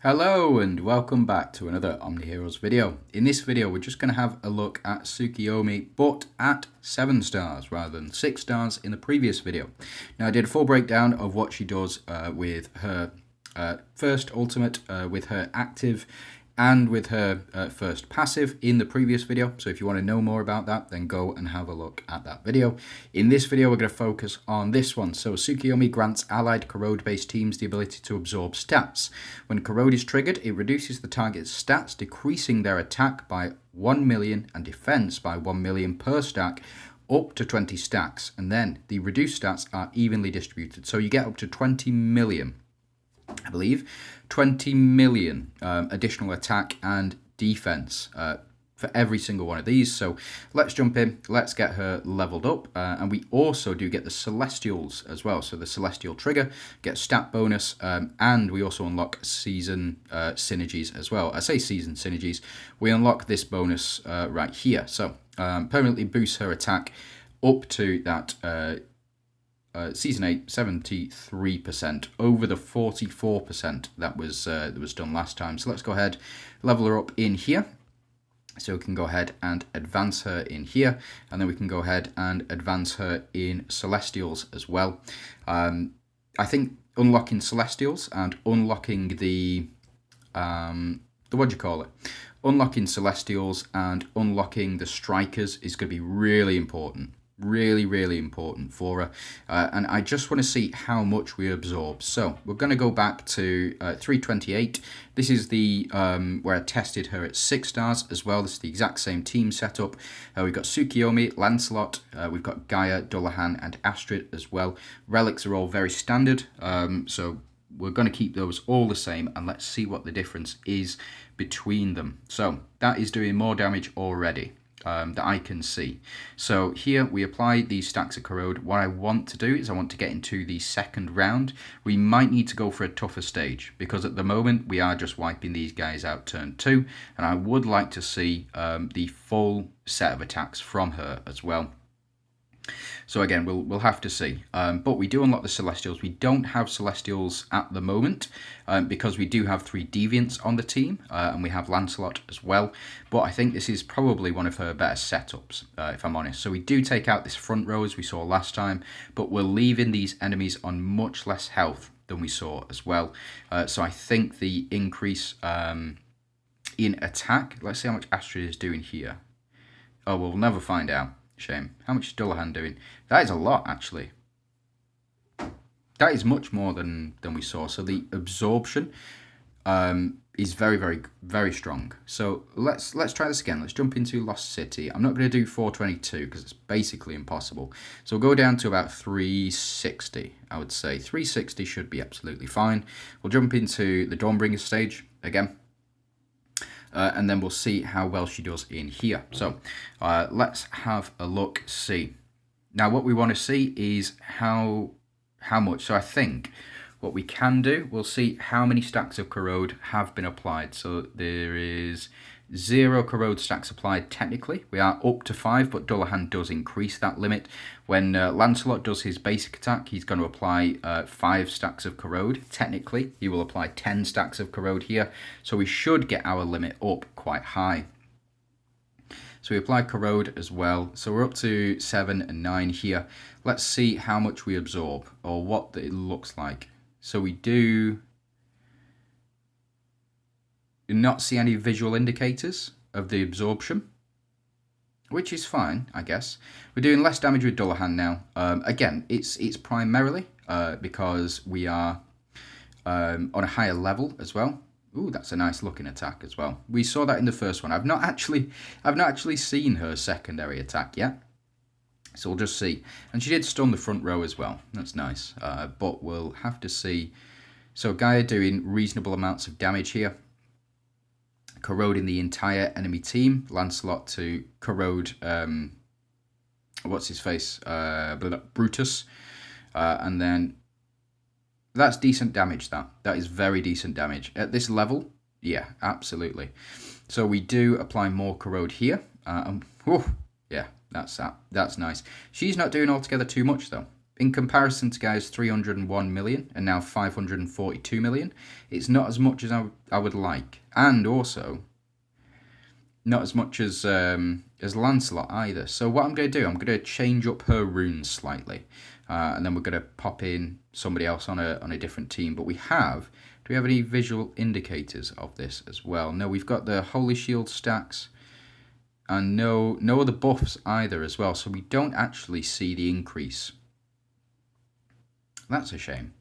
Hello and welcome back to another OmniHeroes video. In this video we're just going to have a look at Tsukuyomi but at 7 stars rather than 6 stars in the previous video. Now I did a full breakdown of what she does with her first ultimate, with her active and with her first passive in the previous video. So if you want to know more about that, then go and have a look at that video. In this video, we're going to focus on this one. So Tsukuyomi grants allied corrode-based teams the ability to absorb stats. When corrode is triggered, it reduces the target's stats, decreasing their attack by 1 million and defense by 1 million per stack, up to 20 stacks. And then the reduced stats are evenly distributed. So you get up to 20 million. I believe 20 million additional attack and defense for every single one of these. So let's jump in, let's get her leveled up, and we also do get the Celestials as well. So the Celestial trigger gets stat bonus, and we also unlock season synergies as well. I say season synergies, we unlock this bonus right here. So permanently boosts her attack up to that Season 8, 73% over the 44% that was done last time. So let's go ahead, level her up in here. So we can go ahead and advance her in here, and then we can go ahead and advance her in Celestials as well. I think unlocking Celestials and unlocking the what do you call it? Unlocking Celestials and unlocking the Strikers is going to be really important. Really important for her, and I just want to see how much we absorb. So we're going to go back to 328. This is the where I tested her at 6 stars as well. This is the exact same team setup. We've got Tsukuyomi, Lancelot, we've got Gaia, Dullahan, and Astrid as well. Relics are all very standard, so we're going to keep those all the same, and let's see what the difference is between them. So that is doing more damage already. That I can see. So here we apply these stacks of corrode. What I want to do is I want to get into the second round. We might need to go for a tougher stage because at the moment we are just wiping these guys out turn 2, and I would like to see the full set of attacks from her as well. So again, we'll have to see. But we do unlock the Celestials. We don't have Celestials at the moment because we do have 3 Deviants on the team, and we have Lancelot as well. But I think this is probably one of her better setups, if I'm honest. So we do take out this front row as we saw last time, but we're leaving these enemies on much less health than we saw as well. So I think the increase in attack, let's see how much Astrid is doing here. Oh, we'll never find out. Shame. How much is Dullahan doing? That is a lot, actually. That is much more than we saw. So the absorption is very strong. So let's try this again. Let's jump into Lost City. I'm not going to do 422 because it's basically impossible. So we'll go down to about 360, I would say. 360 should be absolutely fine. We'll jump into the Dawnbringer stage again. And then we'll see how well she does in here. So let's have a look, see. Now what we want to see is how much. So I think what we can do, we'll see how many stacks of corrode have been applied. So there is 0 corrode stacks applied technically. We are up to 5, but Dullahan does increase that limit. When Lancelot does his basic attack, he's going to apply 5 stacks of corrode. Technically, he will apply 10 stacks of corrode here. So we should get our limit up quite high. So we apply corrode as well. So we're up to 7 and 9 here. Let's see how much we absorb or what it looks like. So we do not see any visual indicators of the absorption, which is fine, I guess. We're doing less damage with Dullahan now. Again, it's primarily because we are on a higher level as well. Ooh, that's a nice looking attack as well. We saw that in the first one. I've not actually seen her secondary attack yet. So we'll just see. And she did stun the front row as well. That's nice. But we'll have to see. So Gaia doing reasonable amounts of damage here. Corroding the entire enemy team. Lancelot to corrode, what's his face? Brutus. And then that's decent damage, that is very decent damage. At this level, yeah, absolutely. So we do apply more corrode here. Yeah, that's nice. She's not doing altogether too much though. in comparison to Gaia's 301 million and now 542 million, it's not as much as I would like. And also, not as much as Lancelot either. So what I'm going to do, I'm going to change up her runes slightly. And then we're going to pop in somebody else on a different team. But do we have any visual indicators of this as well? No, we've got the Holy Shield stacks. And no other buffs either as well. So we don't actually see the increase. That's a shame.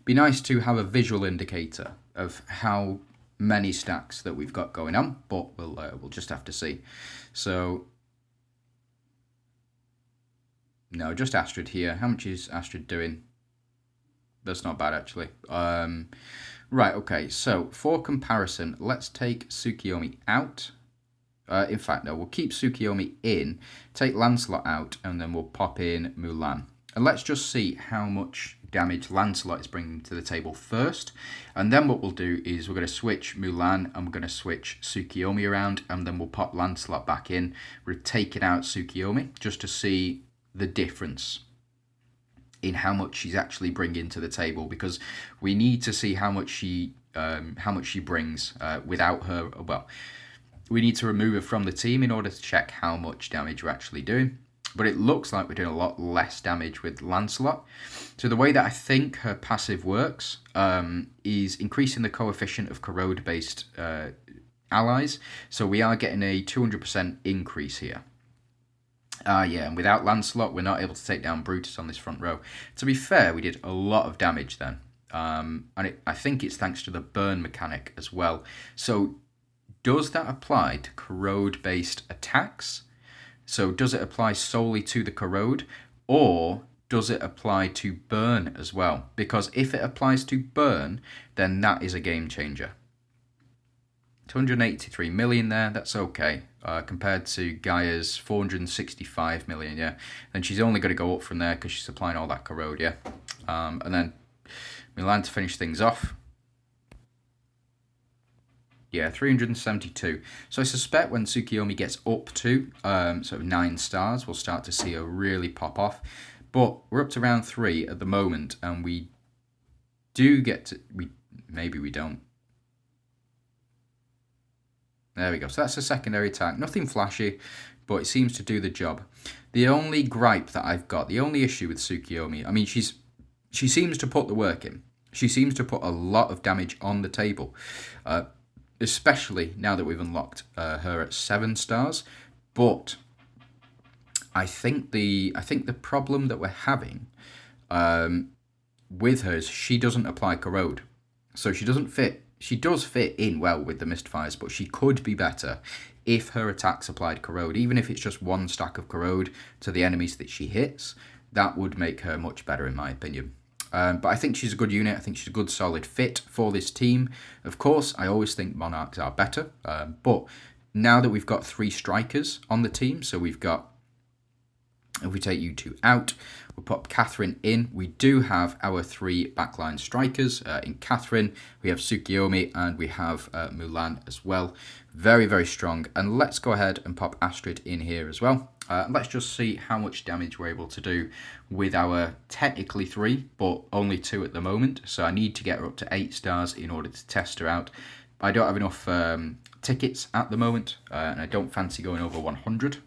Be nice to have a visual indicator of how many stacks that we've got going on, but we'll just have to see. So no, just Astrid here. How much is Astrid doing? That's not bad actually. Right, okay. So for comparison, let's take Tsukuyomi out. In fact, no, we'll keep Tsukuyomi in, take Lancelot out, and then we'll pop in Mulan. And let's just see how much damage Lancelot is bringing to the table first. And then what we'll do is we're going to switch Mulan and we're going to switch Tsukuyomi around. And then we'll pop Lancelot back in. We're taking out Tsukuyomi just to see the difference in how much she's actually bringing to the table. Because we need to see how much she brings without her. Well, we need to remove her from the team in order to check how much damage we're actually doing. But it looks like we're doing a lot less damage with Lancelot. So the way that I think her passive works is increasing the coefficient of corrode-based allies. So we are getting a 200% increase here. Yeah, and without Lancelot, we're not able to take down Brutus on this front row. To be fair, we did a lot of damage then. And I think it's thanks to the burn mechanic as well. So does that apply to corrode-based attacks? So does it apply solely to the corrode, or does it apply to burn as well? Because if it applies to burn, then that is a game changer. 283 million there, that's okay. Compared to Gaia's 465 million, yeah. And she's only going to go up from there because she's applying all that corrode, yeah. And then Mulan to finish things off. Yeah, 372. So I suspect when Tsukuyomi gets up to sort of 9 stars, we'll start to see her really pop off. But we're up to round 3 at the moment, and we do get to... Maybe we don't. There we go. So that's a secondary attack. Nothing flashy, but it seems to do the job. The only gripe that I've got, the only issue with Tsukuyomi, I mean, she seems to put the work in. She seems to put a lot of damage on the table. Especially now that we've unlocked her at 7 stars, but I think the problem that we're having with her is she doesn't apply corrode, so she doesn't fit. She does fit in well with the Mistfires, but she could be better if her attacks applied corrode. Even if it's just 1 stack of corrode to the enemies that she hits, that would make her much better in my opinion. But I think she's a good unit. I think she's a good solid fit for this team. Of course, I always think Monarchs are better. But now that we've got 3 strikers on the team, so we've got, if we take you 2 out, we'll pop Catherine in. We do have our 3 backline strikers. In Catherine, we have Tsukuyomi and we have Mulan as well. Very, very strong. And let's go ahead and pop Astrid in here as well. Let's just see how much damage we're able to do with our technically 3, but only 2 at the moment. So I need to get her up to 8 stars in order to test her out. I don't have enough tickets at the moment, and I don't fancy going over 100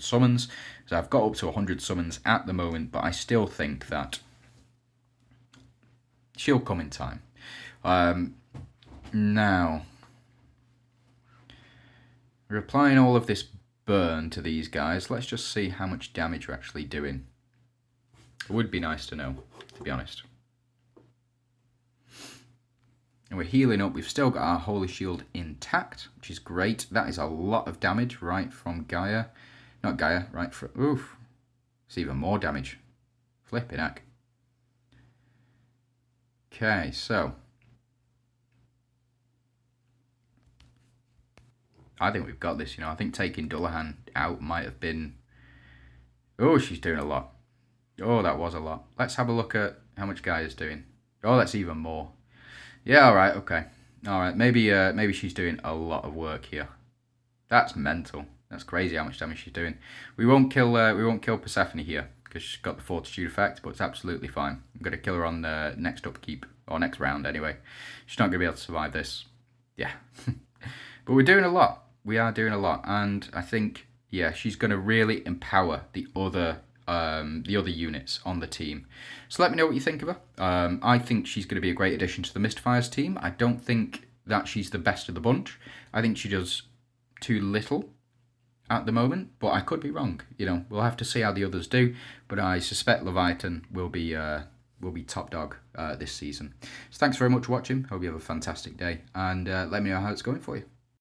summons. So I've got up to 100 summons at the moment, but I still think that she'll come in time. Now, we're applying all of this burn to these guys. Let's just see how much damage we're actually doing. It would be nice to know, to be honest. And we're healing up. We've still got our Holy Shield intact, which is great. That is a lot of damage right from Gaia. Not Gaia, right from... Oof. It's even more damage. Flipping heck. Okay, so... I think we've got this, you know. I think taking Dullahan out might have been... Oh, she's doing a lot. Oh, that was a lot. Let's have a look at how much Gaia's doing. Oh, that's even more. Yeah, all right, okay. All right, maybe she's doing a lot of work here. That's mental. That's crazy how much damage she's doing. We won't kill Persephone here because she's got the Fortitude effect, but it's absolutely fine. I'm going to kill her on the next upkeep, or next round anyway. She's not going to be able to survive this. Yeah. But we're doing a lot. We are doing a lot, and I think, yeah, she's going to really empower the other units on the team. So let me know what you think of her. I think she's going to be a great addition to the Mystifiers team. I don't think that she's the best of the bunch. I think she does too little at the moment, but I could be wrong. You know, we'll have to see how the others do. But I suspect Leviathan will be top dog this season. So thanks very much for watching. Hope you have a fantastic day, and let me know how it's going for you.